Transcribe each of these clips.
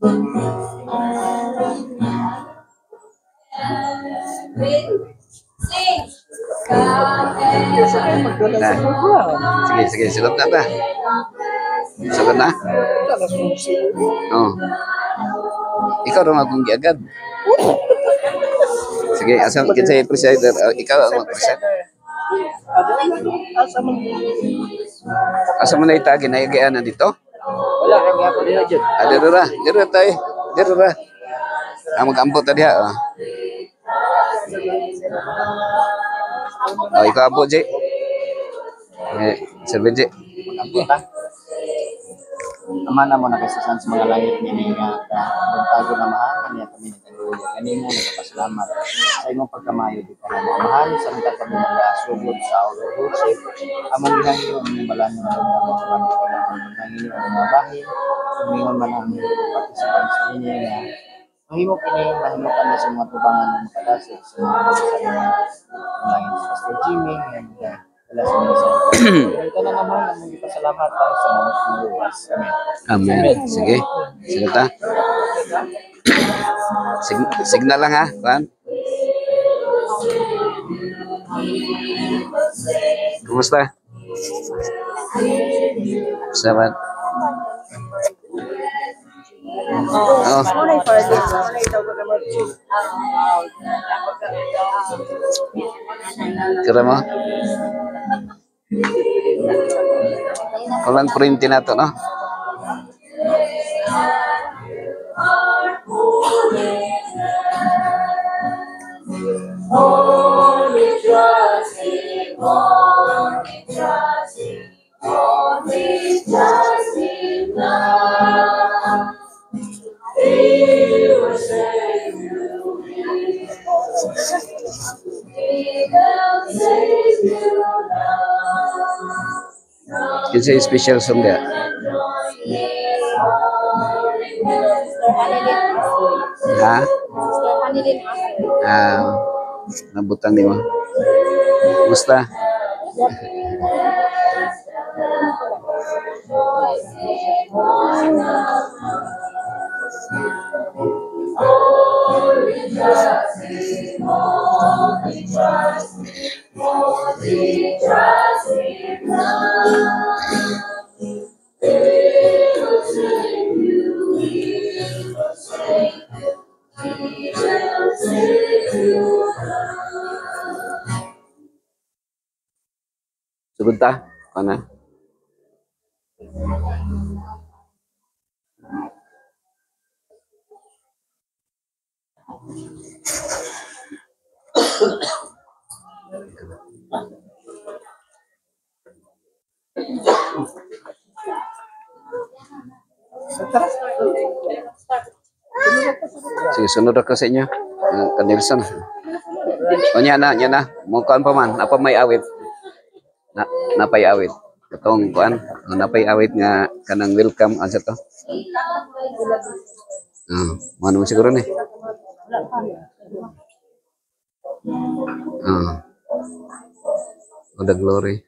Nah, sige, sige, sulat na ba? Sulat na? Oh. Ikaw rin akong giagad. Sige, asal kita presider. Ikaw ang presider. Asa man ita ginayaan na dito? Wala kami ako dito jud. Dira tayo. Dira. Ang mag-ambot tadi ha. Oh, ikaw abot, Jay. Sir Benji. Ambot ha. Amana mo na kasi sa mga langit ni nga tago na mahal kaniya kami nagdulo. Kanimo nagpasalamat sa imong pagkamayo di ka na mahal sa mga kami nagasugod sa worship. Among ginahimo ang balan ng mga Panginoon ang mabahin. Mingon man ang participant sa inyo nga mahimo kini mahimutan na sa mga tubangan ng makadasig sa mga langit sa streaming and wala sa mga ito na naman ang mga pasalamat sa mga viewers. Amen. Amen. Sige. Sige ta. Signal lang ha, Juan. Kumusta? Salamat. Oh. Kira mo? Kulang printin na to, no? Kasi special song dia. Ha? Nabutan ni mo. Musta? Sebentar, mana? Sige, sunod ako sa inyo. Kanilson. O nya na. Mukaan pa man. Apa may awit? Napay awit. Itong kuan. Napay awit nga kanang welcome. Ano to? Mano siguro ni? The glory.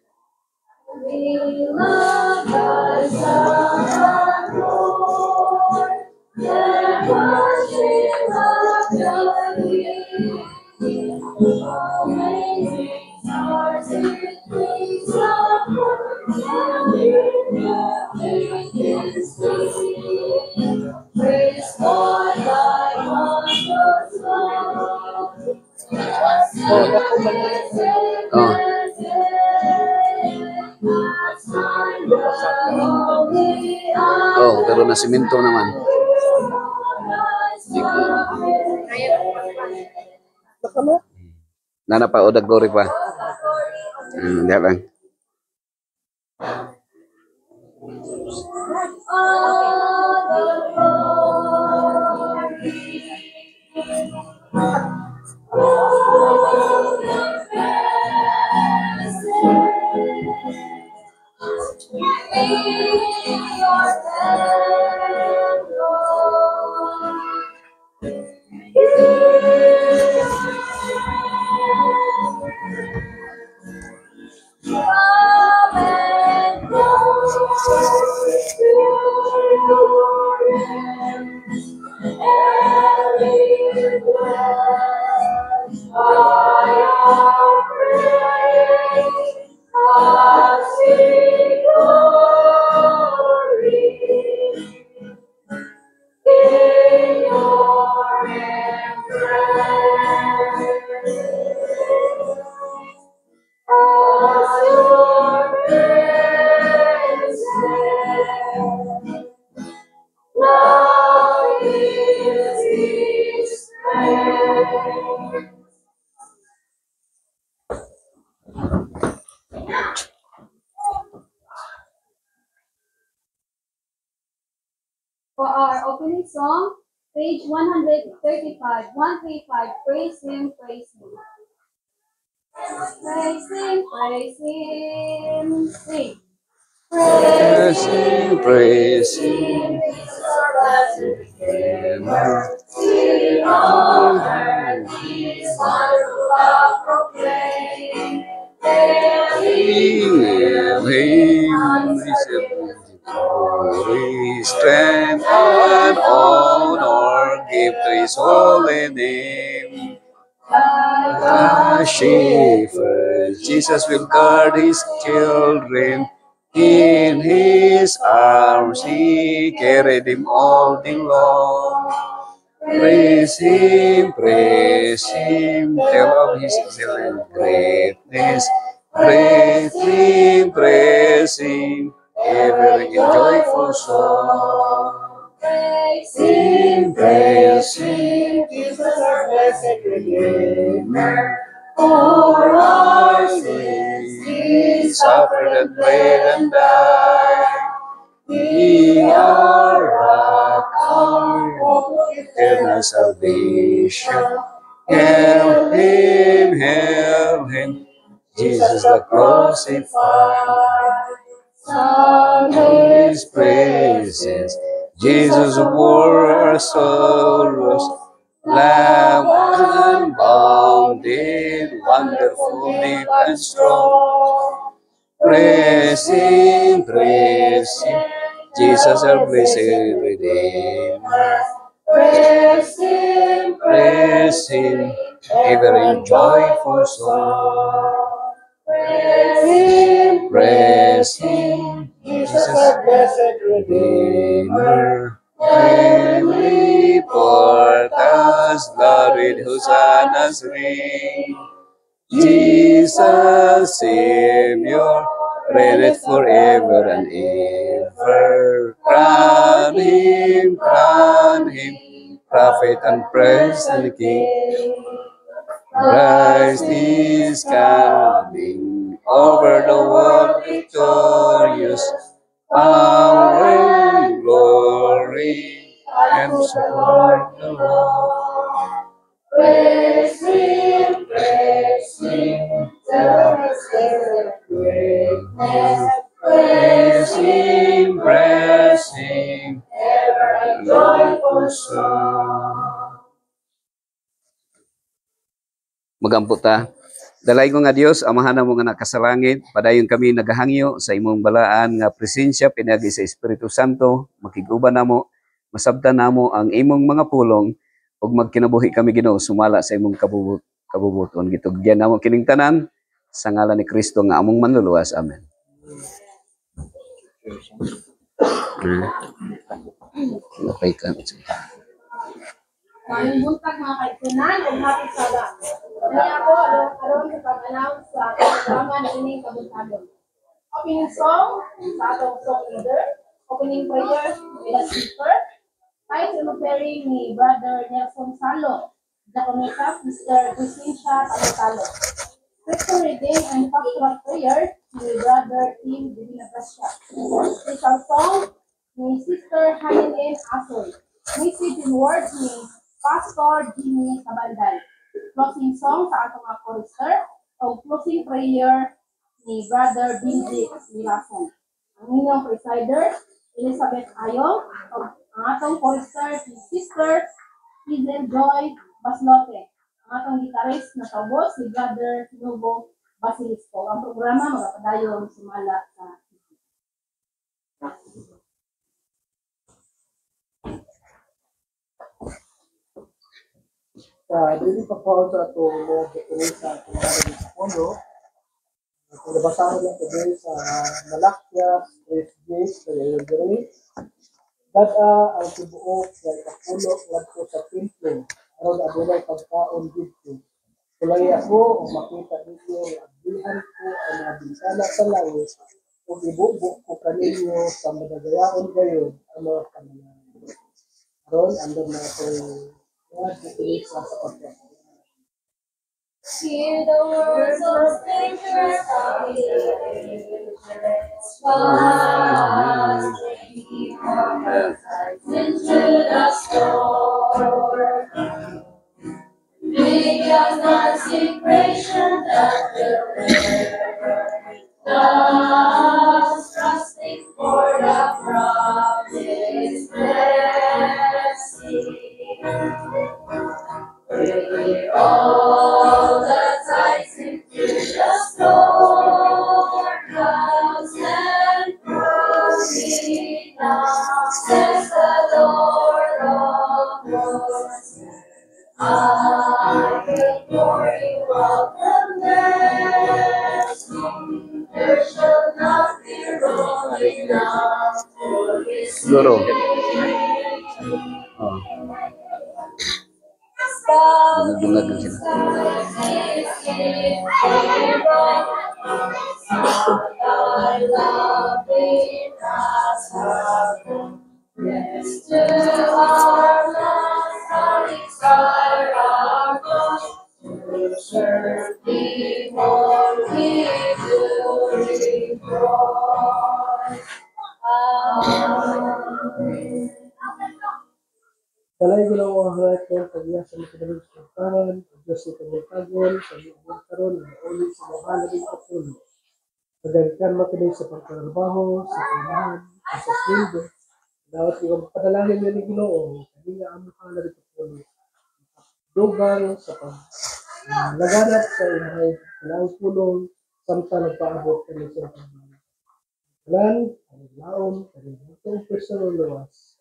Pero nasiminto naman. Nana pa o the glory pa. Diyan lang. song, page 135. 135. Praise Him, praise Him. Praise Him, praise Him. Sing. Praise Him, praise Him. In all earth His wonderful love proclaim. Hail Him, glory, strength, and honor give to His holy name. The shepherd, Jesus will guard His children. In His arms He carried them all day long. Praise Him, tell of His excellent greatness. Praise Him, ever in joyful song. Praise Him, Jesus, our blessed Redeemer. For our sins He suffered and bled and died. He our rock, our hope, eternal salvation. Hail Him, Jesus the crucified. Sung His praises, Jesus who bore our sorrows, Lamb unbounded, wonderful, deep and strong. Praise Him, Jesus our blessed Redeemer. Praise Him, ever in joyful song. Praise Him, Jesus our blessed Redeemer. Heavenly portals, Lord with Hosanna's ring. Jesus, Savior, reigneth forever and ever. Crown Him, Prophet and Prince and King. Christ is coming over the world victorious. Power and glory, and support the Lord. Praise Him, tell us their greatness. Praise Him, ever a joyful song. Magampo ta. Dalay ko nga Dios, amahan mo nga nakasalangit, padayon kami nagahangyo sa imong balaan nga presensya pinagi sa Espiritu Santo, makiguban namo, masabtan namo ang imong mga pulong ug magkinabuhi kami Ginoo sumala sa imong kabubuton. Gitugyan namo kining tanan sa ngalan ni Kristo nga among manluluwas. Amen. Okay ka. Mayong buntag mga kaigsunan ug happy Sabbath. Kani ako aron sa pag-announce sa programa na ining kabuntagon. Opening song sa atong song leader, opening prayer with a speaker, title of pairing ni Brother Nelson Salo, Jaconeta Sister Crescencia Talo. Scripture reading and pastoral prayer ni Brother Tim Divina Gracia. Special song ni Sister Hanilyn Asoy. Message and words ni Pastor Jimmy Cabanday. Closing song sa atong mga chorister o closing prayer ni Brother Benji Milason. Ang inyong presider, Elizabeth Ayong, o ang atong chorister si Sister Hazel Joy Baslote. Ang atong gitarist na kaubos si Brother Nubo Basilisco. Ang programa magapadayon sumala sa dili pa po sa ito mo kituloy sa ating sa pondo. Kung nabasahan lang today sa Malakia, Street Gate, sa Yayagari, ang tibuok na ikapulo ngadto sa templo, aron adunay pagkaon dito. Kulay ako, o makita dito, agdihan ko ang mga bintana sa langit, o ibubok ko kaninyo sa madagayaon gayon ang mga pangalan. Aron, andun na ito Hear the words of scripture of the ages, into the storm. Big consecration that will us, trusting for the promised blessing. Bring all the tides into the storm clouds and brooding now, says the Lord of hosts. I will pour you out the blessing. There shall not be room enough for his Siguro. Oh, dungag lang sila. Yes, to our last, our desire, our God, to serve thee more, we do rejoice. Amen. Kalay ko lang ang halat ko kanya sa makadaling sultanan, ang Diyos sa kamultagon, sa iyong karon, na ulit sa mga halaging patuloy. Magagkan makadaling sa pagkatrabaho, sa kailangan, sa sweldo. Dapat yung padalangin niya ni Ginoo, hindi nga ang halaging patuloy. Dugang sa laganap sa inahay, kailangang pulong, samtang nagpaabot kami sa pagbabago. Kalan, ang laom, ang itong personal luwas.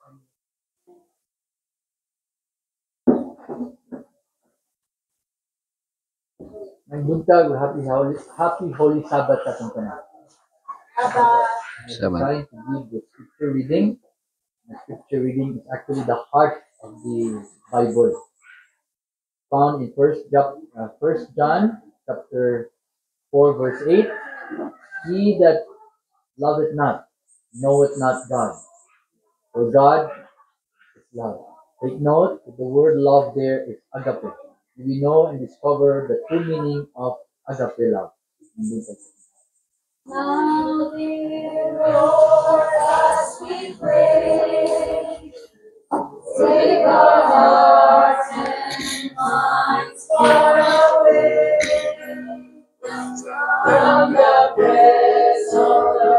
May buntag, happy Holy Sabbath sa itong tanan. Salamat. Trying to give the scripture reading. The scripture reading is actually the heart of the Bible. Found in First John chapter 4 verse 8. He that loveth not, knoweth not God. For God is love. Take note that the word love there is agape. We know and discover the true meaning of agape love. Now, dear Lord, as we pray, take our hearts and minds far away from the press of the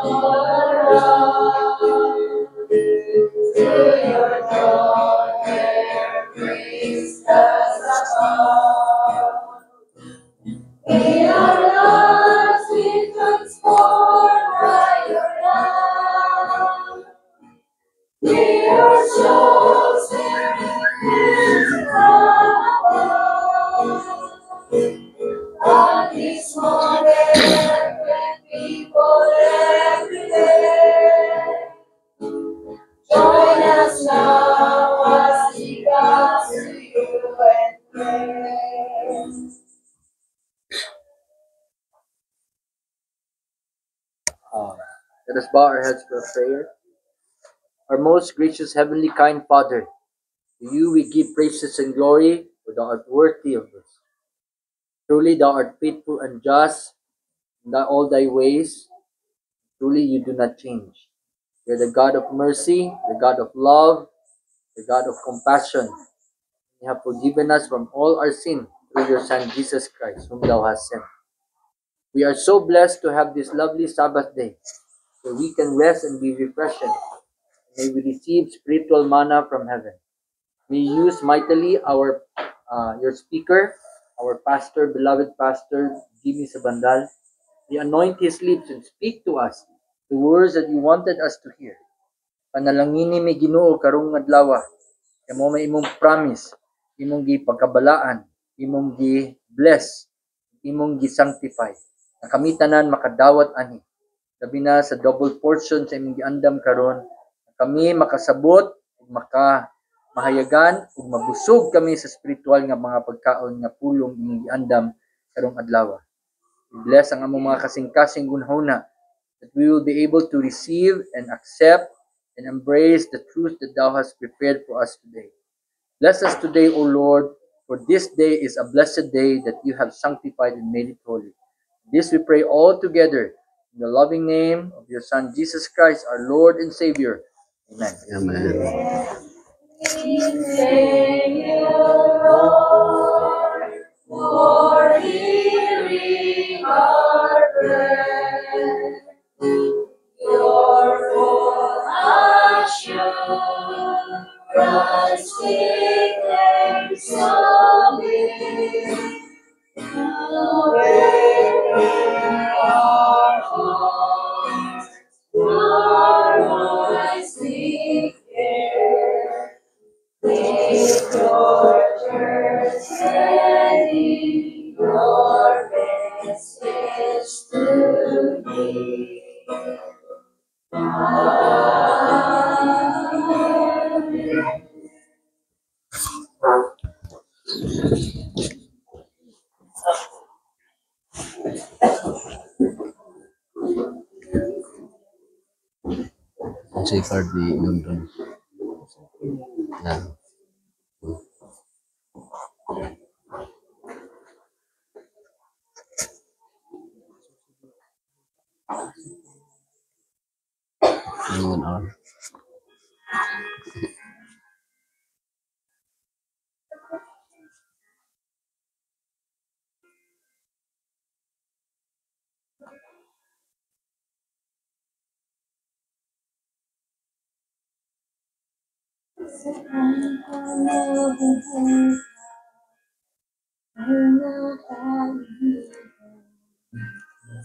world around, to your throne where grace does abound. May our lives be transformed by your love. May our souls spirit from above. On this morning, when people everywhere, join us now as we come to you and pray. Let us bow our heads for a prayer. Our most gracious heavenly kind Father, to you we give praises and glory, for thou art worthy of this. Truly thou art faithful and just in all thy ways. Truly you do not change. You are the God of mercy, the God of love, the God of compassion. You have forgiven us from all our sin through your Son Jesus Christ, whom thou hast sent. We are so blessed to have this lovely Sabbath day, where we can rest and be refreshed. May we receive spiritual manna from heaven. May you use mightily your speaker, our pastor, beloved pastor, Jimmy Sabandal. May anoint his lips and speak to us the words that you wanted us to hear. Panalangini may Ginoo karong adlaw. Kamo may imong promise, imong gipagkabalaan, imong gi-bless, imong gi-sanctify. Na kami tanan makadawat ani. Labi na sa double portion sa imong giandam karon, kami makasabot ug mahayagan ug mabusog kami sa spiritual nga mga pagkaon nga pulong imong giandam karong adlaw. Bless ang among mga kasing-kasing gunhona that we will be able to receive and accept and embrace the truth that thou hast prepared for us today. Bless us today, O Lord, for this day is a blessed day that you have sanctified and made it holy. This we pray all together In the loving name of your Son, Jesus Christ, our Lord and Savior. Amen. Amen. We thank you, Lord, for hearing our prayer. Your full assurance with thanks of it. Our hearts, our eyes seek care. Make your church ready, your message to me. Amen. Ang safeguard ni London. Yan. Yung 1 hour.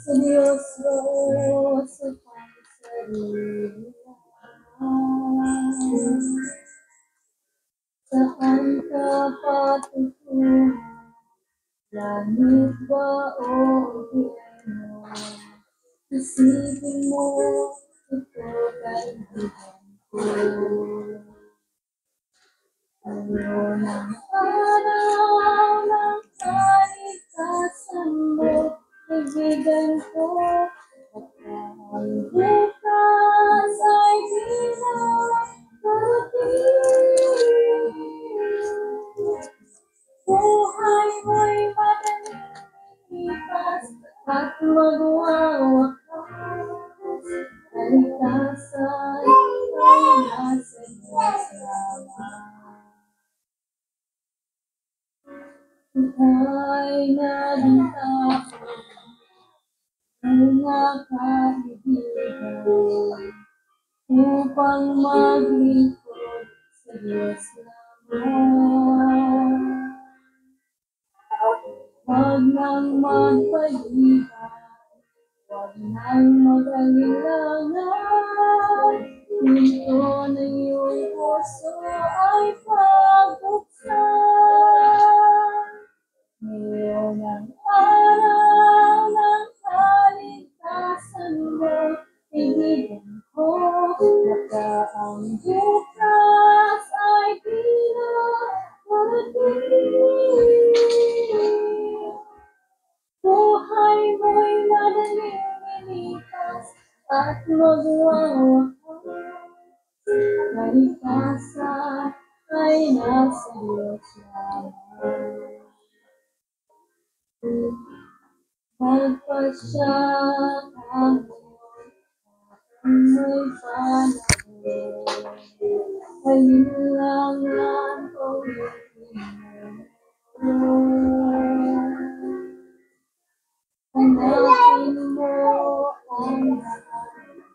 Sa Diyos Lord, sa pansarili sa pagkapatutunan, langit ba o impyerno, isipin mo, ito kaibigan ko. Ano ng araw ng kaligtasan mo, kaibigan ko, at ang bukas ay di na darating. Buhay mo'y madaling lipas at magwawakas. Kaligtasan ay nasa Diyos lamang. Buhay na bintako, mga kaibigan, upang maglingkod sa Diyos lamang. Huwag nang magpaliban, huwag nang mag-alinlangan. Pinto ng iyong puso ay pagbuksan. Ngayon ang araw ng kaligtasan mo, kaibigan ko, baka ang bukas ay di na darating. Buhay mo'y madaling lilipas at magwawakas. Kaligtasan ay nasa Diyos lamang. Magpasya ang may panahon, alinlangan o hanapin mo ang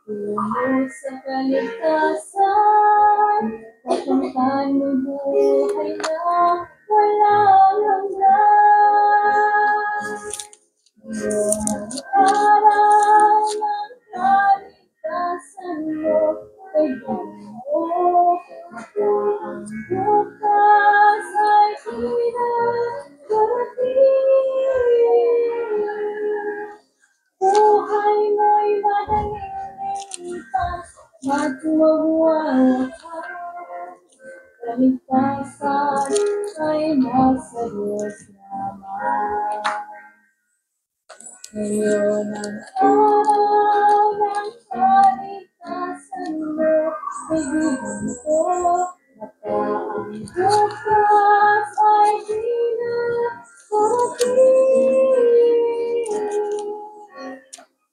tungo sa kaligtasan, kapangkan mo buhay na walang hanggan. Ngayon ang araw ng kaligtasan mo, kaibigan mo, baka ang bukas ay di na darating. Buhay mo'y madaling lilipas at magwawakas. Kaligtasan ay nasa Diyos lamang. Ngayon ang araw ng kaligtasan mo, kaibigan ko, baka ang bukas ay di na darating.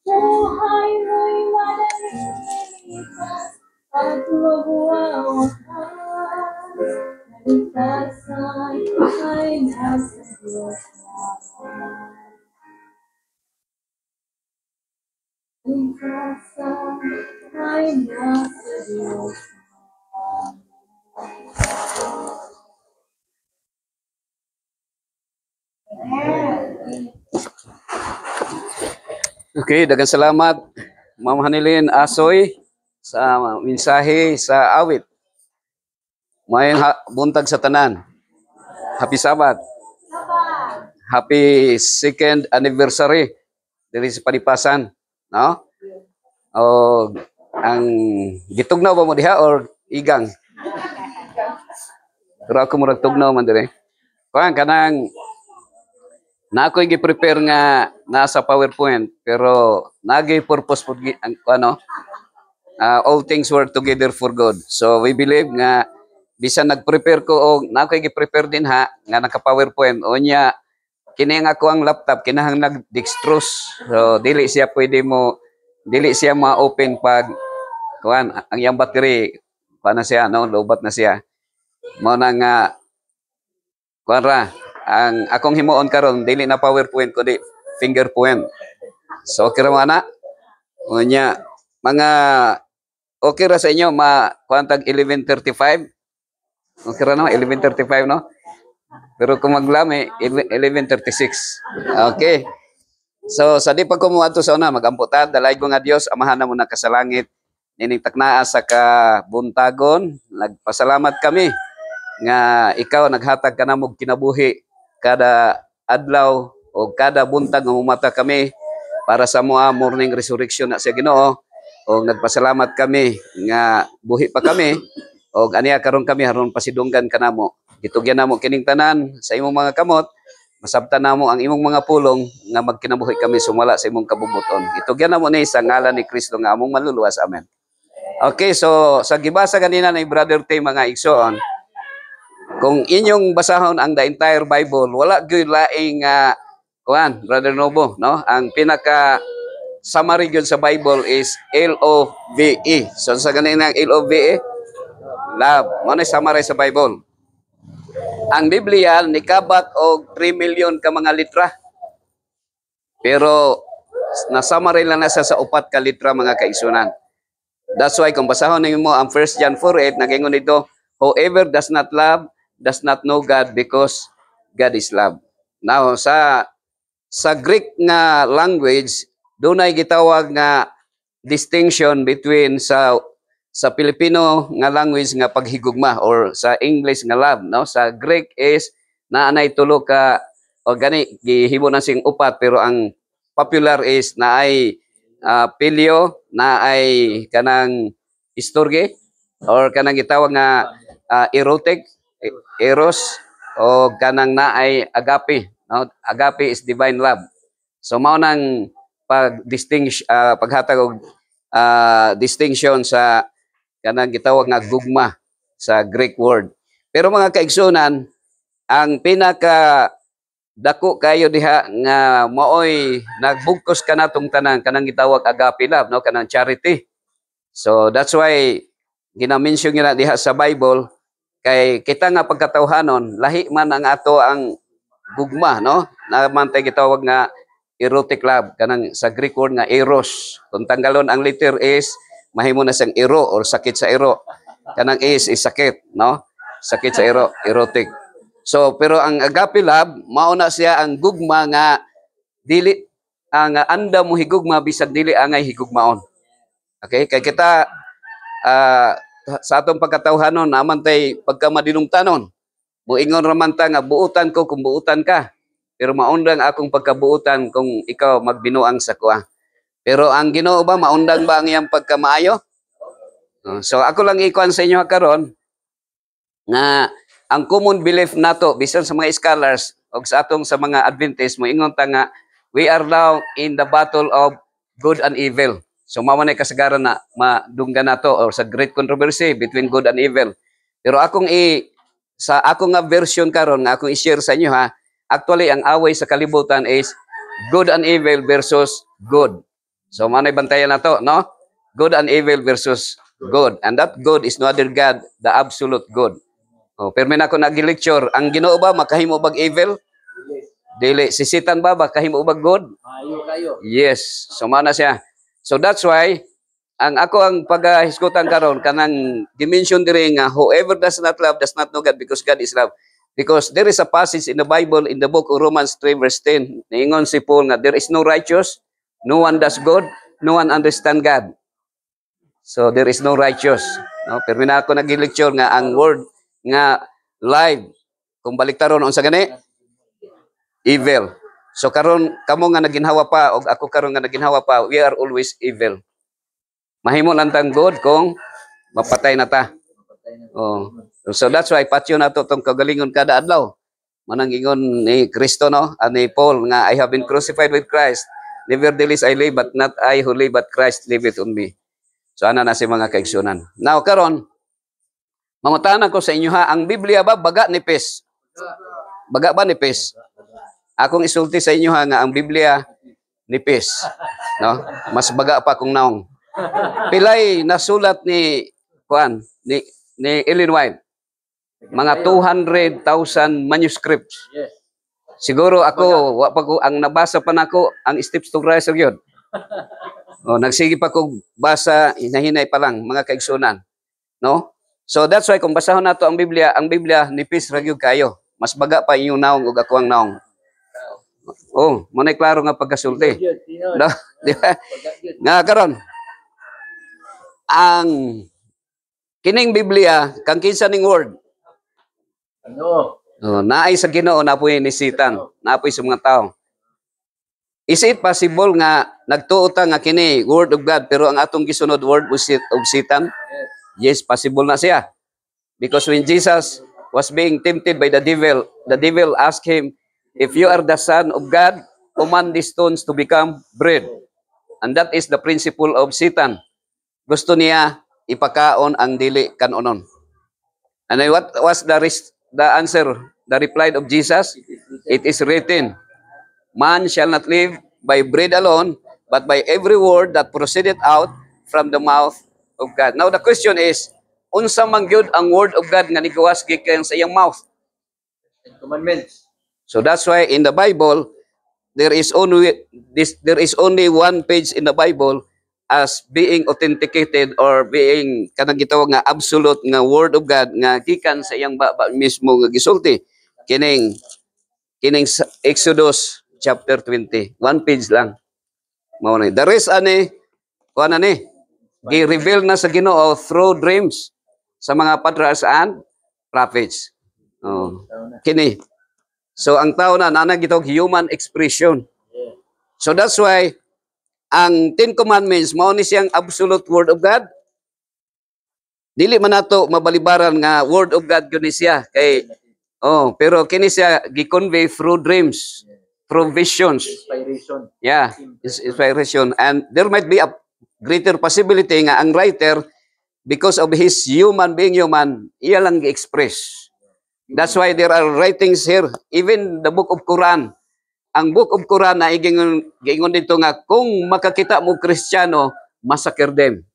Buhay ay nasa Diyos na. Ligasa ay nasa Diyos Okay, daghang salamat Ma'am Hanilin Asoy sa mensahe sa awit. Mayang buntag sa tanan. Happy Sabbath. Happy second anniversary diri sa palipasan, no? O ang gitugnaw ba mo diha or igang? Pero ako murag tugnaw man dire. Kuan kanang na ako'y gi-prepare nga nasa PowerPoint pero nagay purpose pud ang ano all things work together for good. So we believe nga bisan nag-prepare ko og na ako'y gi-prepare din ha nga naka PowerPoint o nya kini nga ako ang laptop kinahang nag-dextrose. So dili siya ma-open pag kuan ang iyang battery pa na siya no lobat na siya. Mao na nga kuan ra ang akong himuon karon dili na PowerPoint kundi fingerprint. So okay ra mana? Unya mga okay ra sa inyo kuan tag 11:35. Okay ra no 11:35 no? Pero kung maglami 11:36. Okay. So sa di pa ko muadto sa una magamputan dalay ko nga Dios amahan na mo na kasalangit nining taknaa sa kabuntagon. Nagpasalamat kami nga ikaw naghatag ka na mog kinabuhi kada adlaw o kada buntag nga mumata kami para sa moa morning resurrection na sa Ginoo o nagpasalamat kami nga buhi pa kami o aniya karon kami haron pasidunggan kanamo gitugyan namo kining tanan sa imong mga kamot masabtan namo ang imong mga pulong nga magkinabuhi kami sumala sa imong kabubuton gitugyan namo ni sa ngalan ni Kristo nga among manluluwas amen. Okay, so sa gibasa kanina ni Brother Tay mga igsoon kung inyong basahon ang the entire Bible, wala gyud laing kuan, Brother Nobo, no? Ang pinaka summary gyud sa Bible is LOVE. So sa ganina ang LOVE, love. Mo na summary sa Bible. Ang Biblia nikabat og 3 million ka mga litra. Pero na summary lang na sa 4 ka litra mga kaisunan. That's why kung basahon nimo ang 1 John 4:8 nagingon dito, whoever does not love does not know God because God is love. Now sa Greek nga language dunay gitawag nga distinction between sa Filipino nga language nga paghigugma or sa English nga love, no? Sa Greek is naanay tulo ka o gani gihimo na sing upat pero ang popular is naay pilio, naay kanang istorge or kanang gitawag nga erotic eros o kanang naay agape, no? Agape is divine love. So mao nang paghatag og distinction sa kanang gitawag nga gugma sa Greek word. Pero mga kaigsunan, ang pinaka dako kayo diha nga maoy nagbugkos kanatong tanan kanang gitawag agape love, no? Kanang charity. So that's why ginamention nila diha sa Bible kay kita nga pagkatawhanon lahi man ang ato ang gugma, no? Naman tay gitawag nga erotic love kanang sa Greek word nga eros. Kung tanggalon ang letter is mahimo na siyang ero or sakit sa ero. Kanang is sakit, no? Sakit sa ero, erotic. So pero ang agape love mao na siya ang gugma nga dili ang anda mo higugma bisag dili angay higugmaon. Okay? Kay kita sa atong pagkatawhanon naman tay pagkamadinungtanon. Moingon raman ta nga buutan ko kung buutan ka. Pero maundang akong pagkabuutan kung ikaw magbinuang sa kuha. Pero ang Ginoo ba maundang ba ang iyang pagkamaayo? So ako lang ikuan sa inyo karon nga ang common belief nato bisan sa mga scholars o sa atong sa mga Adventist moingon ta nga we are now in the battle of good and evil. So mao man kasagaran na madunggan nato or sa great controversy between good and evil. Pero sa akong nga version karon nga akong i-share sa inyo ha, actually ang away sa kalibutan is good and evil versus good. So mao na bantayan nato, no? Good and evil versus good. And that good is no other God, the absolute good. Pero na ako nag-lecture, ang Ginoo ba makahimo bag evil? Dili. Si Satan ba makahimo bag good? Mayo kayo. Yes. So mana siya. So that's why ang paghisgutan karon kanang dimension diri nga whoever does not love does not know God because God is love. Because there is a passage in the Bible in the book of Romans 3 verse 10. Niingon si Paul nga there is no righteous, no one does good, no one understand God. So there is no righteous. No, pero na ako nag-lecture nga ang word nga live kung baliktaron unsa gani? Evil. So karon kamo nga naginhawa pa og ako karon nga naginhawa pa, we are always evil. Mahimo lang tang good kung mapatay na ta. Oh. So that's why patyo na to tong kagalingon kada adlaw. Manang ingon ni Kristo no, ani Paul nga I have been crucified with Christ. Nevertheless I live but not I who live but Christ liveth on me. So ana na si mga kaigsunan. Now karon mangutan ko sa inyo ha, ang Biblia ba baga nipis? Baga ba nipis? Akong isulti sa inyo ha nga ang Biblia nipis, no? Mas baga pa kung naong. Pilay nasulat ni Ellen White. Mga 200,000 manuscripts. Yes. Siguro ako ang nabasa pa nako ang steps to Christ gyud. Nagsige pa ko basa hinahinay pa lang mga kaigsunan. No? So that's why kung basahon nato ang Biblia nipis ra gyud kayo. Mas baga pa inyong naong ug ako ang naong. Manay klaro nga pagkasulti. No? Di ba? Nga karon ang kining Biblia kang kinsa ning word? Ano? Naay sa Ginoo napoy ni Satan, napoy sa mga tao. Is it possible nga nagtuo ta nga kini word of God pero ang atong gisunod word of Satan? Yes, possible na siya. Because when Jesus was being tempted by the devil asked him, if you are the Son of God, command these stones to become bread. And that is the principle of Satan. Gusto niya ipakaon ang dili kanonon. And what was the answer? The reply of Jesus? It is written, man shall not live by bread alone, but by every word that proceeded out from the mouth of God. Now the question is, unsa man gyud ang word of God nga nigawas gikan sa iyang mouth? And commandments. So that's why in the Bible there is only one page in the Bible as being authenticated or being kanang gitawag nga absolute nga word of God nga gikan sa iyang baba mismo nga gisulti kining Exodus chapter 20. One page lang. Mao ni. The rest kuan ani gi-reveal na sa Ginoo through dreams sa mga patriarchs and prophets. Kini. So ang tao na gitawag human expression. So that's why ang 10 Commandments mao ni siyang absolute word of God. Dili man nato mabalibaran nga word of God gyud ni siya kay pero kini siya gi-convey through dreams, through visions. Inspiration. Yeah, inspiration. And there might be a greater possibility nga ang writer, because of his being human, iya lang gi-express. That's why there are writings here, even the book of Quran. Ang book of Quran na giingon dito nga kung makakita mo Kristiyano, massacre them.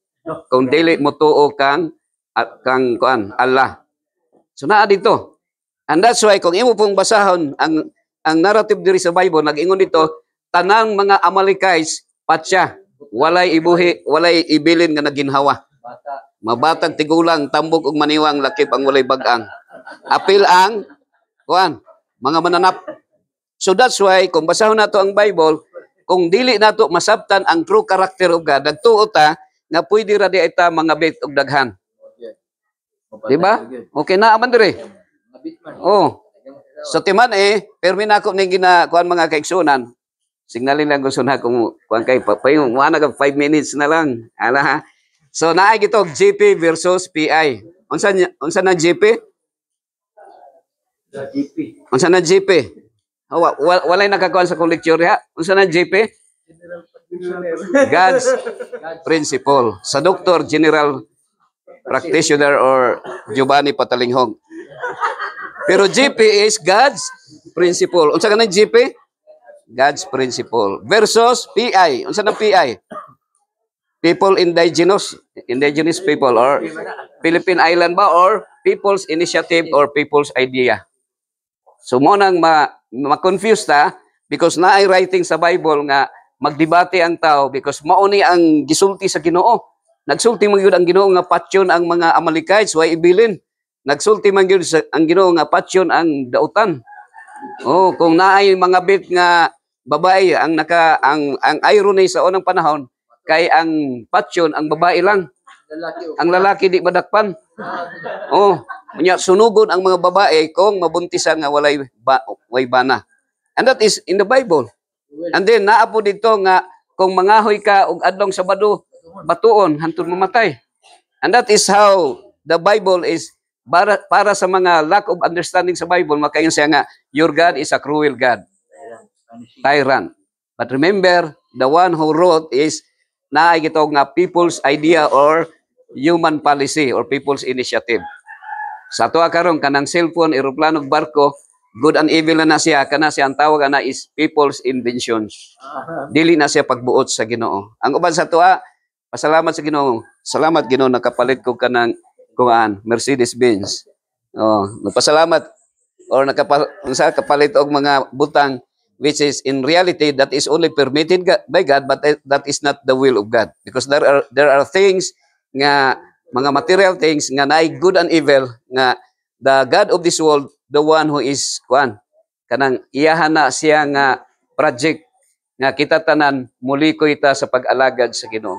Kung dili mo tuo kang Allah. So naa dito. And that's why kung imo pong basahon ang narrative diri sa Bible, nag-ingon dito tanang mga Amalekites patya, walay ibuhi, walay ibilin nga naginhawa. Mabatag tigulang, tambok ug maniwang, lakip ang walay bag-ang. Apil ang mga mananap. So that's why kung basahon nato ang Bible, kung dili nato masabtan ang true character of God, nagtuo ta nga pwede ra di ita mga bit og daghan. Di ba? Okay na man dire. So timan permi na ako ning kuan mga kaigsunan. Signalin lang gusto na kung kuan kay payung 5 minutes na lang. Ala ha. So naay gitog GP versus PI. Unsa na GP? Unsa na GP? Walay nakakuan sa lecture ha. Unsa na GP? God's principle. Sa Dr. General Practitioner or Giovanni Patalinghog. Pero GP is God's principle. Unsa ka na GP? God's principle. Versus PI. Unsa na PI? People indigenous people or Philippine Island ba or people's initiative or people's idea. So mo nang ma-confuse ta because naay writing sa Bible nga magdebate ang tao because mauni ang gisulti sa Ginoo. Nagsulti man gyud ang Ginoo nga patyon ang mga Amalekites way ibilin. Nagsulti man gyud ang Ginoo nga patyon ang dautan. Oh, kung naay mga bit nga babae ang ang irony sa unang panahon kay ang patyon ang babae lang. Ang lalaki di madakpan. Oh, unya sunugod ang mga babae kung mabuntisan nga way bana. And that is in the Bible. And then naapo dito nga kung mangahoy ka og adlong Sabado, batuon hantod mamatay. And that is how the Bible is para sa mga lack of understanding sa Bible, makayon siya nga your God is a cruel God. Tyrant. But remember, the one who wrote is naay gitawag nga people's idea or human policy or people's initiative. Sa ato karon kanang cellphone, eroplano, barko, good and evil na siya, kana siya ang tawag na is people's inventions. Dili na siya pagbuot sa Ginoo. Ang uban sa tuwa, pasalamat sa Ginoo. Salamat Ginoo nakapalit ko kanang kuan Mercedes-Benz. Oh, nagpasalamat or kapalit og mga butang which is in reality that is only permitted by God but that is not the will of God because there are things nga mga material things nga naay good and evil nga the God of this world, the one who is kanang iyahan na siya nga project nga kita tanan muli ko ita sa pag-alagad sa Ginoo.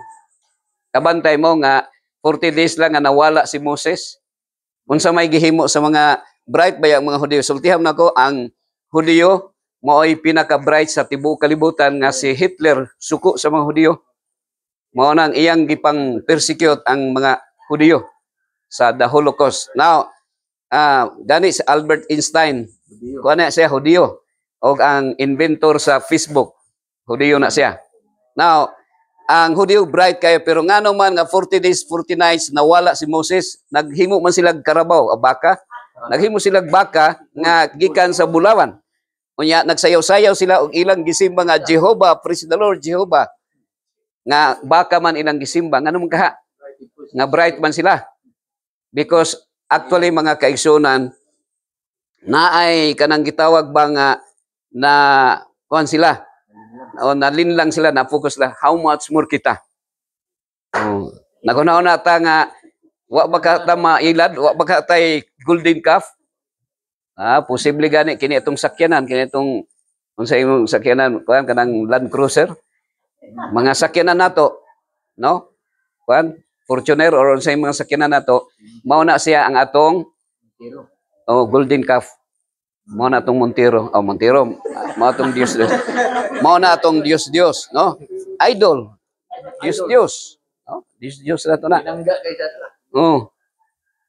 Kabantay mo nga 40 days lang nga nawala si Moses. Unsa may gihimo sa mga bright bayang mga Hudiyo. Sultiham nako ang Hudiyo mao'y pinaka-bright sa tibuok kalibutan nga si Hitler suko sa mga Hudiyo. Mao nang iyang gipang persecute ang mga Hudiyo sa the Holocaust. Now, gani si Albert Einstein, kuha na siya Hudiyo. O ang inventor sa Facebook, Hudiyo na siya. Now, ang Hudiyo bright kayo, pero nga naman nga 40 days, 40 nights, nawala si Moses, naghimo man sila karabaw, baka. Naghimo sila baka nga gikan sa bulawan. Unya, nagsayaw-sayaw sila og ilang gisimba nga Jehovah, praise the Lord, Jehovah. Nga baka man ilang gisimba, nga naman kaha? Nga bright man sila. Because actually mga kaigsunan, naay kanang gitawag ba nga na kuan sila o nalinlang sila, na-focus sila, how much more kita? Nagunaw na ta nga, wa ba ka ta mailad, wa ba ka tay golden calf? Posible gani, kini itong sakyanan, kini itong, unsa imong sakyanan, kuan kanang Land Cruiser, mga sakyanan nato, no? Kuan, Fortuner, or unsa imong mga sakyanan nato, mao na siya ang atong golden calf. Mao na atong Montero, Montero, mao atong Dios. Mao na atong Dios, no? Idol. Dios. No? Dios na to na.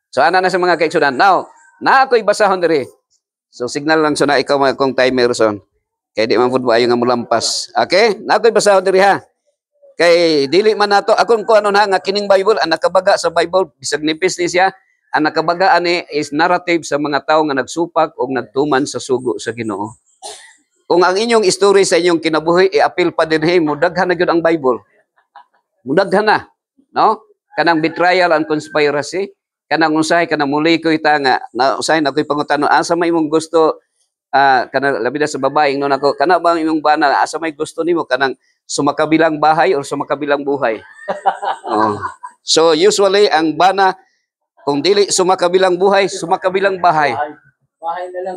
So ana na sa mga kaigsunan. Now, na ako'y basahon diri. So signal lang so na ikaw kung timer son. Kay di man pud ayo nga molampas. Okay? Na ako'y basahon diri ha. Kay dili man nato akong ko ano na nga kining Bible ang nakabaga sa Bible bisag nipis ni siya. Ang nakabaga ani is narrative sa mga tao nga nagsupak o nagtuman sa sugo sa Ginoo. Kung ang inyong story sa inyong kinabuhi i-appeal pa dinhi, mudaghan na gyud ang Bible. Mudaghan na, no? Kanang betrayal and conspiracy, kanang usahay kanang muli ko ita nga na usahay na ko'y pangutano asa may imong gusto kanang labi na sa babae ingnon ako kana ba imong bana asa may gusto nimo kanang sumakabilang bahay or sumakabilang buhay. So usually ang bana kung dili sumakabilang buhay, sumakabilang bahay. Bahay na lang.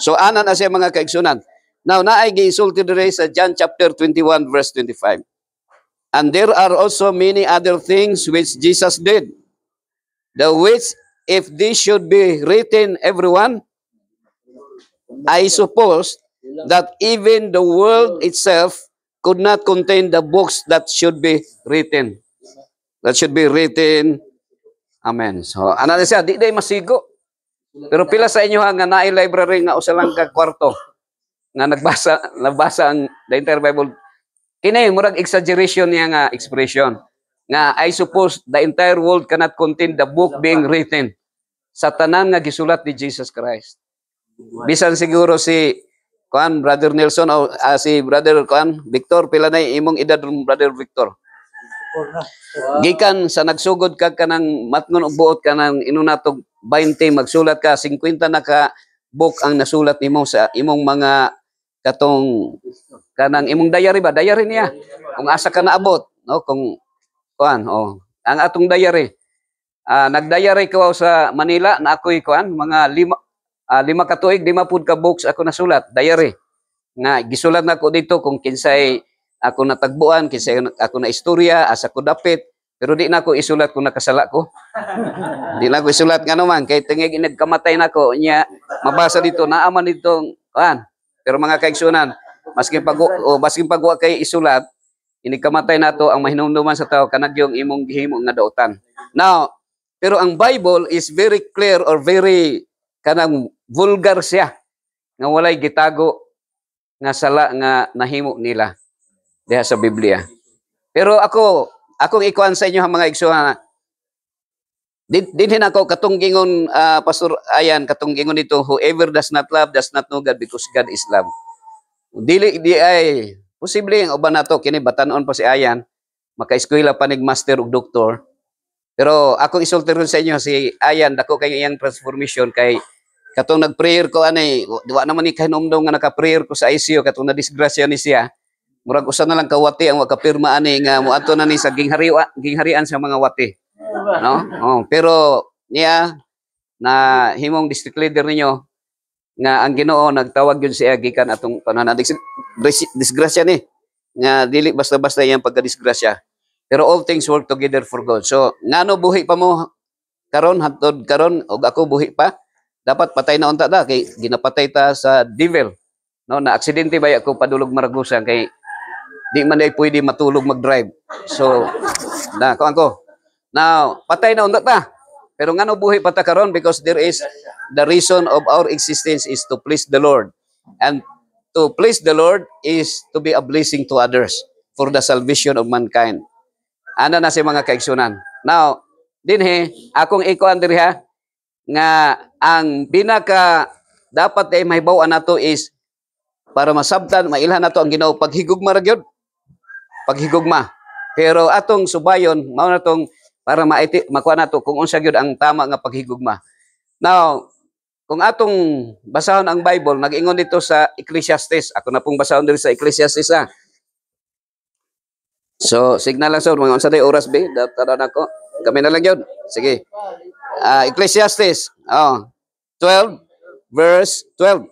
So ana na siya mga kaigsunan. Now naay gisulti diri sa John chapter 21 verse 25. And there are also many other things which Jesus did, the which if this should be written everyone, I suppose that even the world itself could not contain the books that should be written. That should be written. Amen. So, ano na siya? Di day masigo. Pero pila sa inyo nga naay library nga usa lang ka kwarto nga nabasa ang the entire Bible. Kini murag exaggeration niya nga expression. Nga I suppose the entire world cannot contain the book being written sa tanan nga gisulat ni Jesus Christ. Bisan siguro si Brother Nelson o si Brother Victor, pila na imong edad Brother Victor? Gikan sa nagsugod ka kanang matngon og buot kanang inunatog 20 magsulat ka 50 na ka book ang nasulat nimo sa imong mga katong kanang imong diary ba diary niya kung asa ka naabot no kung kuan ang atong diary nagdiary ko sa Manila na ako'y kuan mga lima ka tuig 50 ka books ako nasulat diary nga gisulat na ko dito kung kinsay ako natagbuan kinsay ako na istorya asa ko dapit pero di na ako isulat kung nakasala ko di na ako isulat nga naman kay tingig nagkamatay na ko nya mabasa dito naaman dito kuan pero mga kaigsunan maskin pagwa kay isulat inikamatay nato ang mahinumduman sa tao kanag yung imong gihimo nga daotan now pero ang Bible is very clear or very kanang vulgar siya nga walay gitago nga sala nga nahimo nila diha sa Biblia. Pero akong ikuan sa inyo mga igsuha dinhin ako katunggingon Pastor Ayan katunggingon dito whoever does not love does not know God because God is love. Dili di ay posible ang uban nato kini batan-on pa si Ayan maka-eskwela pa nig master ug doktor. Pero akong isulti ron sa inyo si Ayan dako kay iyang transformation kay katong nag-prayer ko ani wa naman ni kahinumdum nga naka-prayer ko sa ICU katong na disgrasya ni siya. Murag usa na lang kawati ang wakapirma ani nga moadto na ni sa gingharian sa mga wati. No? Pero niya na himong district leader ninyo nga ang Ginoo nagtawag yun siya gikan atong panana disgrasya ni nga dili basta-basta iyang pagka-disgrasya. Pero all things work together for good. So ngano buhi pa mo karon hangtod karon og ako buhi pa dapat patay na unta da kay ginapatay ta sa devil. No na aksidente ba ako padulog Maragusa kay di man ay pwede matulog mag-drive. So na kuan ko. Now patay na unta ta. Pero ngano buhi pa ta karon because there is the reason of our existence is to please the Lord. And to please the Lord is to be a blessing to others for the salvation of mankind. Ana na si mga kaigsunan. Now, dinhi akong ikuan diri ha nga ang pinaka dapat ay mahibaw nato is para masabtan mailhan nato ang Ginoo paghigugma ra gyud. Paghigugma. Pero atong subayon mao na tong para makuha nato kung unsa gyud ang tama nga paghigugma. Now, kung atong basahon ang Bible, nag-ingon dito sa Ecclesiastes. Ako na pong basahon dito sa Ecclesiastes ha. So, signal lang sa mga unsa day oras be, tara na ko. Kami na lang yun. Sige. Ecclesiastes 12 verse 12.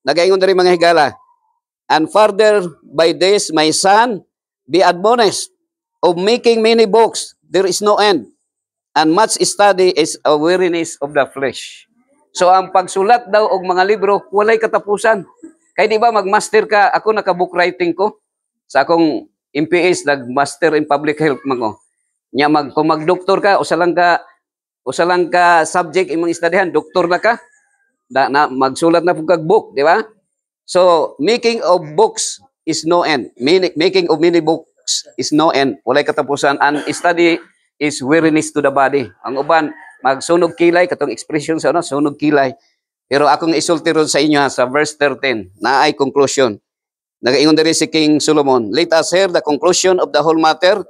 Nag-ingon diri mga higala. And further by this, my son, be admonished of making many books. There is no end. And much study is a weariness of the flesh. So ang pagsulat daw og mga libro walay katapusan. Kay di ba magmaster ka, ako naka-book writing ko sa akong MPS nag-master in public health mango. Nya kung mag-doktor ka usa lang ka subject imong studyhan, doktor na ka. Na magsulat na pug kag book, di ba? So making of books is no end. Making of many books is no end. Walay katapusan and study is weariness to the body. Ang uban magsunog kilay katong expression sa sunog kilay. Pero akong isulti ron sa inyo sa verse 13 na ay conclusion. Nagaingon diri si King Solomon, let us hear the conclusion of the whole matter.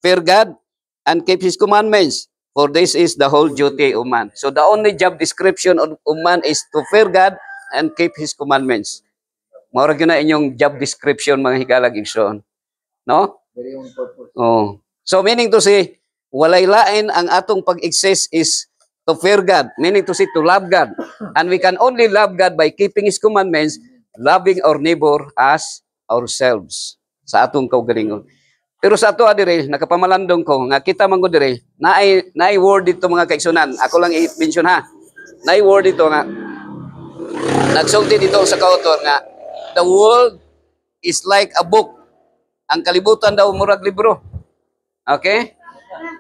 Fear God and keep His commandments, for this is the whole duty of man. So the only job description of man is to fear God and keep His commandments. Mao ra gyud na inyong job description mga higalag igsoon. No? Very on purpose. Oh. So meaning to say, walay lain ang atong pag-exist is to fear God, meaning to say to love God. And we can only love God by keeping His commandments, loving our neighbor as ourselves. Sa atong kaugalingon. Pero sa ato adire, nakapamalandong ko nga kita manggo dire, naay word dito mga kaigsunan. Ako lang i-mention ha. Naay word dito nga nagsulti dito sa kautor nga the world is like a book. Ang kalibutan daw murag libro. Okay?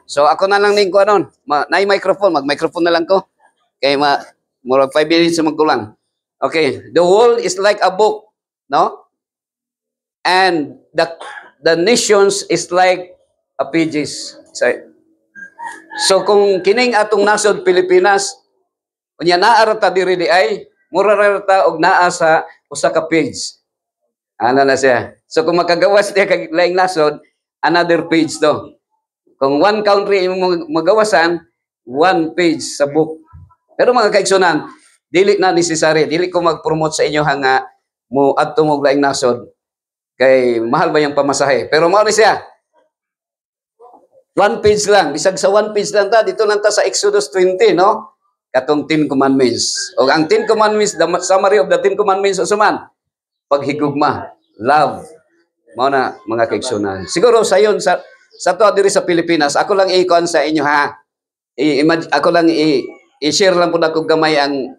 So ako na lang ning ko anon. Naay microphone, mag-microphone na lang ko. Kay murag 5 minutes magkulang. Okay, the world is like a book, no? And the nations is like a pages. So kung kining atong nasod Pilipinas, unya naa ra ta diri di ay mura ra ta og naa sa usa ka page. Ana na siya. So kung makagawas diya kag laing nasod, another page to. Kung one country imong magawasan, one page sa book. Pero mga kaigsunan, dili na necessary. Dili ko mag-promote sa inyo nga mo adto mo laing nasod kay mahal ba yung pamasahe. Pero mao ni siya. One page lang. Bisag sa one page lang ta. Dito lang ta sa Exodus 20, no? Katong 10 Commandments. O ang 10 Commandments, the summary of the 10 Commandments, usuman, paghigugma, love. Mao na mga kaigsunan. Siguro sayon sa to diri sa Pilipinas, ako lang i-kon sa inyo ha. Ako lang i-share lang po na kung gamay ang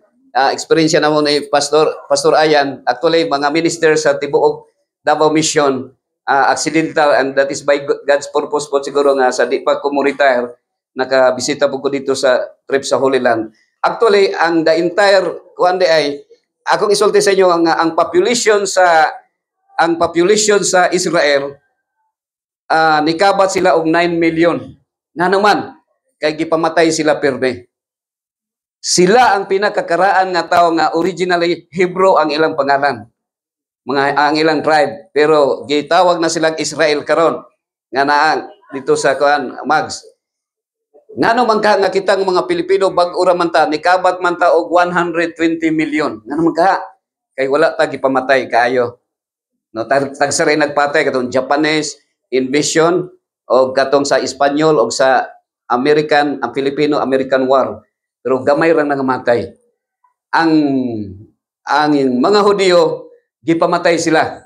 experience na mo ni Pastor Ayan. Actually, mga minister sa tibuok Davao Mission, accidental, and that is by God's purpose po siguro nga sa di pa ko mo retire, nakabisita po ko dito sa trip sa Holy Land. Actually, ang the entire kuan ay akong isulti sa inyo ang population sa Israel, nikabat sila og 9 million. Nga naman, kay gipamatay sila perme. Sila ang pinakakaraan nga tao nga originally Hebrew ang ilang pangalan. Ang ilang tribe, pero gitawag na silang Israel karon. Nga naang dito sa kuan Mags. Ngano man ka nga kitang mga Pilipino bag-o ra man ta, nikabat man ta og 120 million. Ngano man ka? Kay wala ta gipamatay kaayo. No, tagsaray nagpatay katong Japanese invasion o katong sa Espanyol o sa American, ang Filipino-American War. Pero gamay ra nangamatay. Ang mga Hudyo gipamatay sila.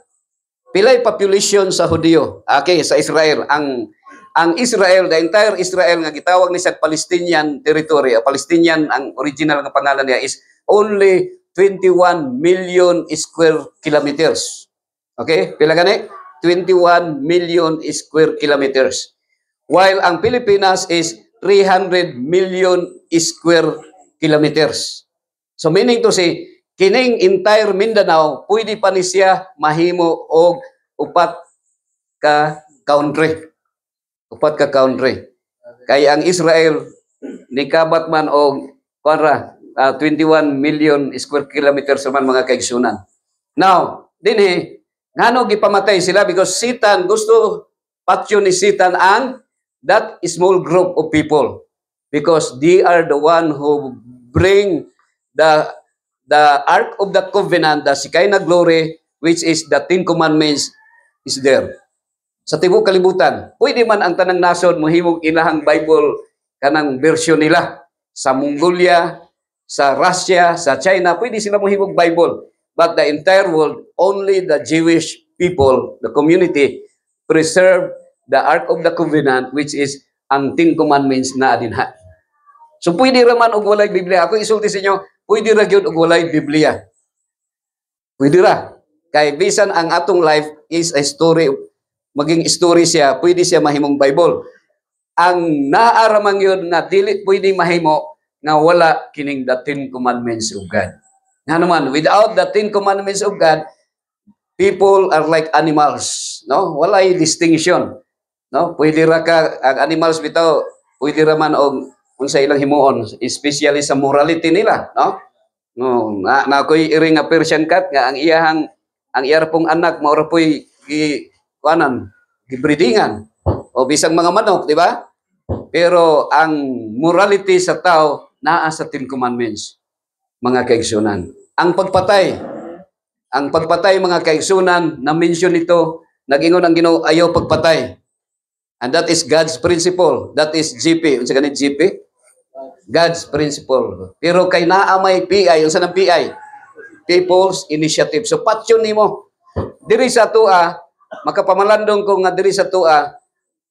Pilay population sa Hudyo. Okay, sa Israel. Ang Israel, the entire Israel nga gitawag ni sa Palestinian territory, Palestinian ang original nga pangalan niya is only 21 million square kilometers. Okay? Pila gani? 21 million square kilometers. While ang Pilipinas is 300 million square kilometers. So meaning to say, kining entire Mindanao, pwede pa ni siya mahimo og upat ka country. Upat ka country. Kaya ang Israel, nikabat man og 21 million square kilometers man mga kaigsunan. Now, dinhi, ngano gipamatay sila because Satan gusto patyo ni Satan ang that small group of people because they are the one who bring the Ark of the Covenant, the Shekinah glory, which is the 10 Commandments is there. Sa tibuok kalibutan, pwede man ang tanang nasod mohimong ilahang Bible kanang version nila. Sa Mongolia, sa Russia, sa China, pwede sila mohimong Bible. But the entire world, only the Jewish people, the community, preserve the Ark of the Covenant, which is ang 10 Commandments na adinha. So pwede raman og walay Biblia. Ako isulti sa inyo, pwede ra gyud og walay Biblia. Pwede ra. Kay bisan ang atong life is a story, maging story siya, pwede siya mahimong Bible. Ang naaramang yun na dili pwede mahimo nga wala kining the 10 Commandments of God. Nga naman, without the 10 Commandments of God, people are like animals, no? Walay distinction, no? Pwede ra ka ang animals bitaw, pwede ra man og unsa ilang himuon, especially sa morality nila, no? No, na koy iri nga Persian cat nga ang iyar pong anak mao ra poy gibreedingan o bisang mga manok, di ba? Pero ang morality sa tao naa sa 10 Commandments, mga kaigsunan. Ang pagpatay mga kaigsunan, na-mention ito, nag-ingon ang Ginoo ayaw pagpatay. And that is God's principle. That is GP. Unsa ganit GP? God's principle. Pero kay naa may PI, unsa nang PI? People's Initiative. So patyon nimo. Diri sa tua, makapamalandong ko nga diri sa tua,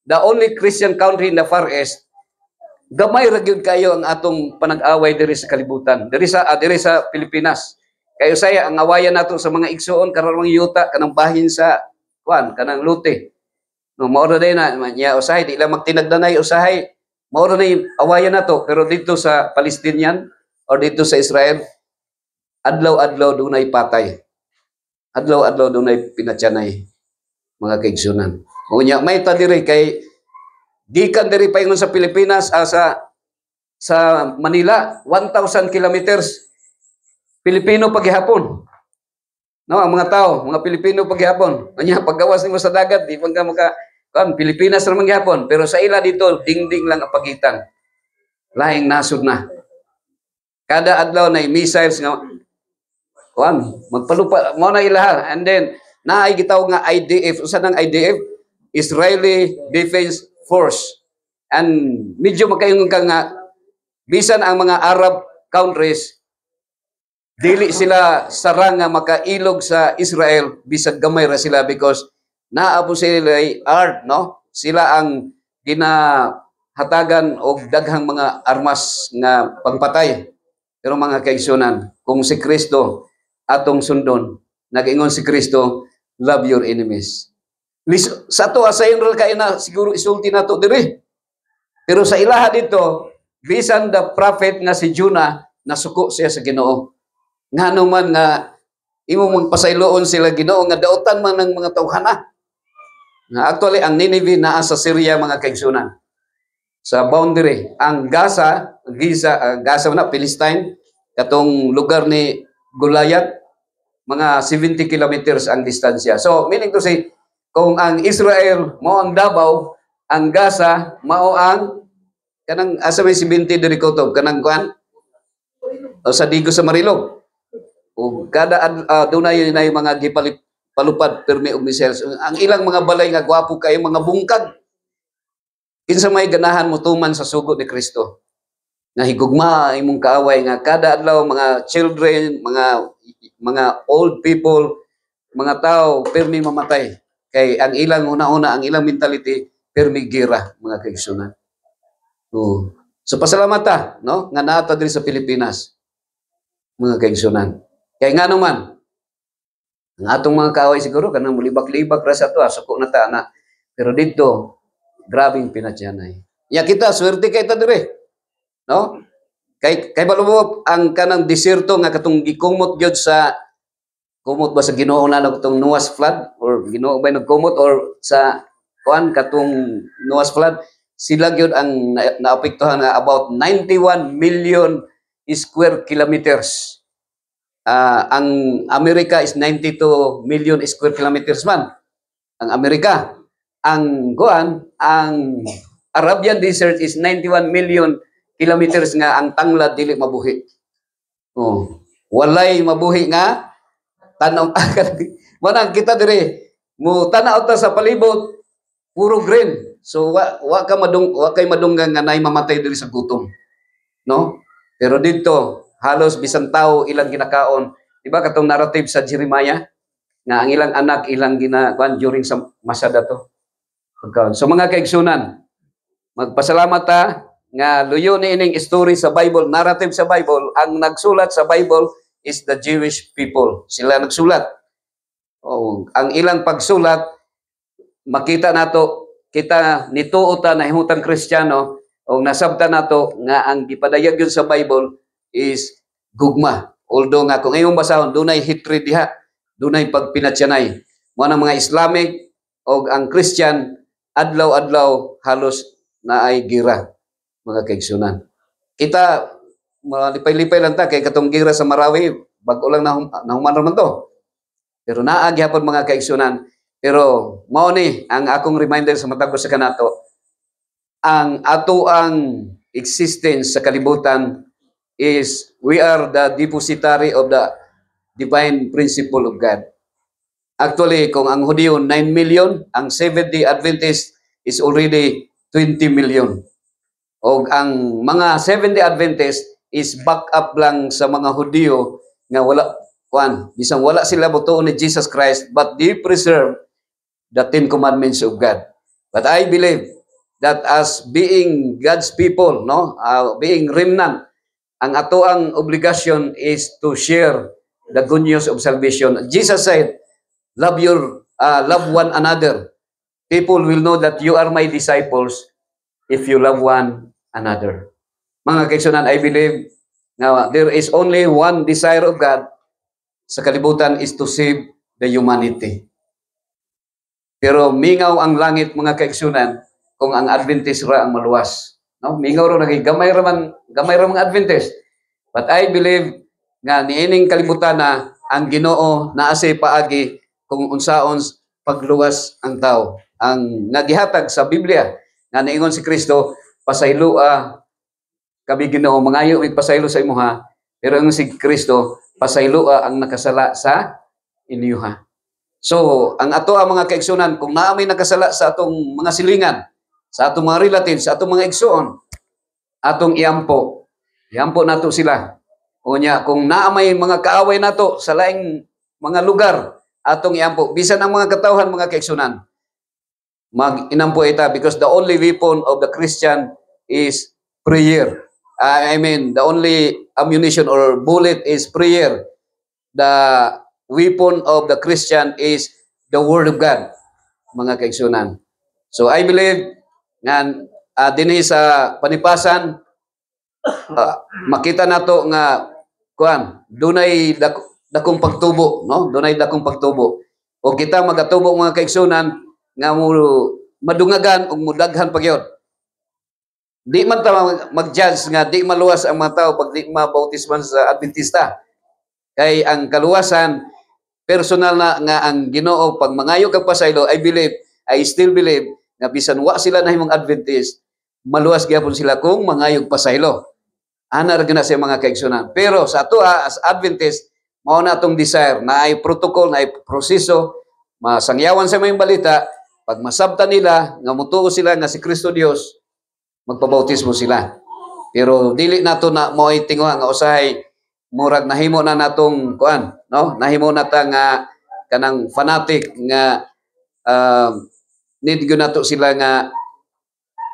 the only Christian country in the Far East, gamay ra gyud kayo ang atong panag-away diri sa kalibutan. Diri sa Pilipinas. Kayo saya ang awayan nato sa mga igsoon karon mga yuta kanang bahin sa kanang Lute. No, mao ra day na niya usahay di lang magtinagdanay usahay. Mao ra nay awayan nato pero dito sa Palestinian or dito sa Israel adlaw-adlaw dunay patay. Adlaw-adlaw dunay pinatyanay mga kaigsunan. Unya may ta diri kay gikan diri paingon sa Pilipinas sa Manila 1,000 kilometers Pilipino paghihapon. No, ang mga tao, mga Pilipino paghihapon. Unya paggawas nimo sa dagat di pa ka kan Pilipinas ra man gyapon, pero sa ila dito dingding lang ang pagitan. Laing nasod na. Kada adlaw na missiles nga kan magpalupa mo na ilaha, and then naay gitawag nga IDF. Usa nang IDF, Israeli Defense Force. And medyo magkaingon ka nga bisan ang mga Arab countries dili sila sarang nga makailog sa Israel bisag gamay ra sila, because naabo sila art, no? Sila ang ginahatagan og daghang mga armas nga pangpatay. Pero mga kaigsunan, kung si Kristo atong sundon, nag-ingon si Kristo, love your enemies. Sa to asayon ra kay na siguro isulti nato diri. Pero sa ilaha dito, bisan the prophet nga si Jonah, nasuko siya sa Ginoo. Ngano man nga imo magpasayloon sila Ginoo nga daotan man ng mga tawhana. Nga actually ang Nineveh naa sa Syria, mga kaigsunan. Sa boundary ang Gaza na Palestine, katong lugar ni Goliath, mga 70 kilometers ang distansya. So meaning to say, kung ang Israel mao ang Davao, ang Gaza mao ang kanang asa may 70 diri kutob kanang kuan o sa Digo sa Marilog. O kada dunay na mga palupad permi og missiles. Ang ilang mga balay nga gwapo kay mga bungkag. Kinsa may ganahan mo tuman sa sugo ni Kristo. Nga higugma imong kaaway nga kada adlaw mga children, mga old people, mga tao permi mamatay. Kay ang ilang una-una, ang ilang mentality permi gira, mga kaigsunan. So pasalamat ta, no? Nga naata diri sa Pilipinas, mga kaigsunan. Kaya nga naman, ang atong mga kaaway siguro, kanang mulibak-libak ra sa ito, suko na ta na. Pero dito, grabing pinatyanay. Ya kita, swerte kay ta dire. No? Kay balubog, ang kanang desierto nga katong gikumot gyud sa, kumot ba sa Ginoo na katong Noah's flood? Or Ginoo ba nagkumot? Or sa, kuan katong Noah's flood? Sila gyud ang naapektuhan nga about 91 million square kilometers. Ang Amerika is 92 million square kilometers man. Ang Amerika. Ang Arabian Desert is 91 million kilometers nga ang tanglad dili mabuhi. Walay mabuhi nga tanaw. Manang kita dire mo tanaw ta sa palibot puro green. So wa kay madunggan nga nay mamatay diri sa gutom. No? Pero dito halos bisan tao ilang ginakaon. Diba katong narrative sa Jeremiah nga ang ilang anak ilang ginakuan during sa masada to. So mga kaigsunan, magpasalamat ta nga luyo ni ining story sa Bible, narrative sa Bible. Ang nagsulat sa Bible is the Jewish people. Sila nagsulat. Ang ilang pagsulat makita nato, kita nituo ta na himutan Kristiyano o nasabta nato nga ang gipadayag yun sa Bible is gugma. Although nga kung ngayong basahon, dunay hatred diha, dunay pagpinatyanay. Mo ang mga Islamic o ang Christian, adlaw-adlaw halos na ay gira, mga kaigsunan. Kita, malipay-lipay lang ta, kay katong gira sa Marawi, bago lang nahuman naman to. Pero naagi hapon mga kaigsunan. Pero mao ni ang akong reminder sa matag sa kanato, ang ato ang existence sa kalibutan is we are the depositary of the divine principle of God. Actually, kung ang Hudyo 9 million, ang Seventh-day Adventist is already 20 million. O ang mga Seventh-day Adventist is back up lang sa mga Hudyo nga wala bisang wala sila butuon ni Jesus Christ, but they preserve the 10 commandments of God. But I believe that as being God's people, being remnant, ang ato ang obligasyon is to share the good news of salvation. Jesus said, love one another. People will know that you are my disciples if you love one another. Mga kaigsunan, I believe now there is only one desire of God sa kalibutan is to save the humanity. Pero mingaw ang langit, mga kaigsunan, kung ang Adventist ra ang maluwas. No? Mingaw ro gamay ra man Adventist. But I believe nga niining kalibutan na ang Ginoo naa say paagi kung unsaon pagluwas ang tao. Ang nagihatag sa Biblia nga niingon si Kristo, pasaylua kami Ginoo, mangayo mit pasaylo sa imuha, pero ang si Kristo pasaylua ang nakasala sa inyuha. So, ang ato ang mga kaigsunan, kung naamay nakasala sa atong mga silingan, sa atong mga relatives, sa atong mga igsuon, atong iampo nato sila. O nya, kung naamay mga kaaway nato sa laing mga lugar, atong iampo. Bisan ang mga katawhan, mga kaigsunan, mag-inampo ita because the only weapon of the Christian is prayer. I mean, the only ammunition or bullet is prayer. The weapon of the Christian is the Word of God, mga kaigsunan. So I believe nga dinhi sa panipasan, makita nato nga dunay dakong pagtubo, no? Dunay dakong pagtubo. O kita magatubo mga kaigsunan nga mo madungagan ug mudaghan pagyod. Di man ta mag-judge nga di maluwas ang mga tao pag di mabautisman sa Adventista. Kay ang kaluwasan personal na nga ang Ginoo pag mangayo kag pasaylo, I still believe nga bisan wa sila nahimong Adventist, maluwas gyapon sila kung mangayog pasaylo. Ana ra gyud na sa mga kaigsunan. Pero sa ato as Adventist, mao na atong desire na ay protocol, na ay proseso, masangyawan sa mga balita, pag masabtan nila nga mutuo sila nga si Kristo Dios, magpabautismo sila. Pero dili nato na mo'y tinguha nga usahay murag nahimo na natong no? Nahimo na ta nga kanang fanatic nga need gyud nato sila nga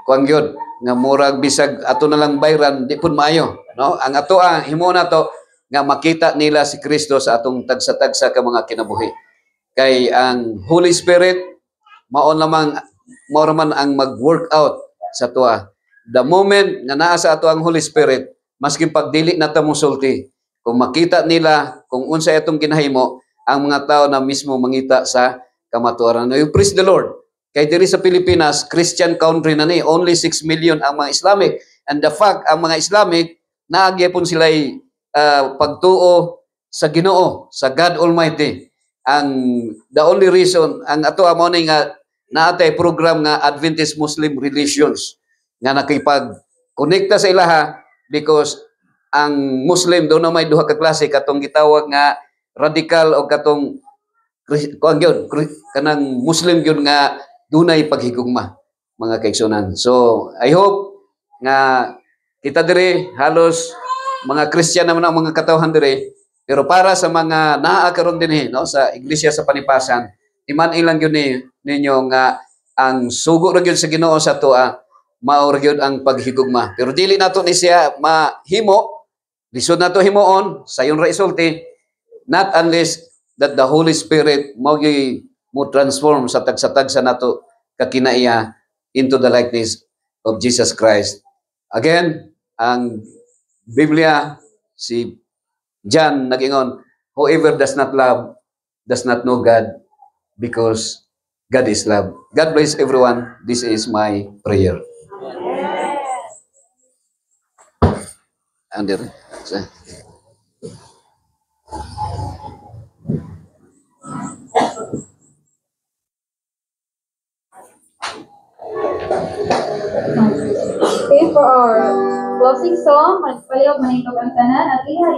gyud nga murag bisag ato na lang bayran di pud maayo, no? Ang ato himo nato nga makita nila si Kristo sa atong tagsa-tagsa ka mga kinabuhi. Kay ang Holy Spirit mao lamang man ang mag-work out sa tuwa. The moment nga naa sa ato ang Holy Spirit, maski pagdili na ta musulti, kung makita nila kung unsa itong ginahimo, ang mga tao na mismo mangita sa kamatuoran. You praise the Lord. Kay diri sa Pilipinas, Christian country na ni, only 6 million ang mga Islamic. And the fact, ang mga Islamic, naagyapon sila'y pagtuo sa Ginoo, sa God Almighty. The only reason, ang ato amo ni nga naatay program nga Adventist Muslim Relations nga nakipag-konekta sa ilaha because ang Muslim doon na may duha ka klase katong gitawag nga radical o katong kanang Muslim gyud nga dunay paghigugma, mga kaigsunan. So I hope nga kita diri halos mga Christian naman ang mga katawhan diri, pero para sa mga naa karon dinhi, no, sa iglesia sa Panipasan, iman ilang gyud ninyo nga ang sugo ra gyud sa Ginoo sa tuwa mao ra gyud ang paghigugma. Pero dili nato ni siya mahimo, lisod nato himuon sayon ra isulti, not unless that the Holy Spirit mo transform sa tagsa-tagsa nato kakinaiya into the likeness of Jesus Christ. Again, ang Biblia, si John nag-ingon, whoever does not love does not know God, because God is love. God bless everyone. This is my prayer. Under. Okay, for our closing song, magpaliw maningkog ang tanan at liha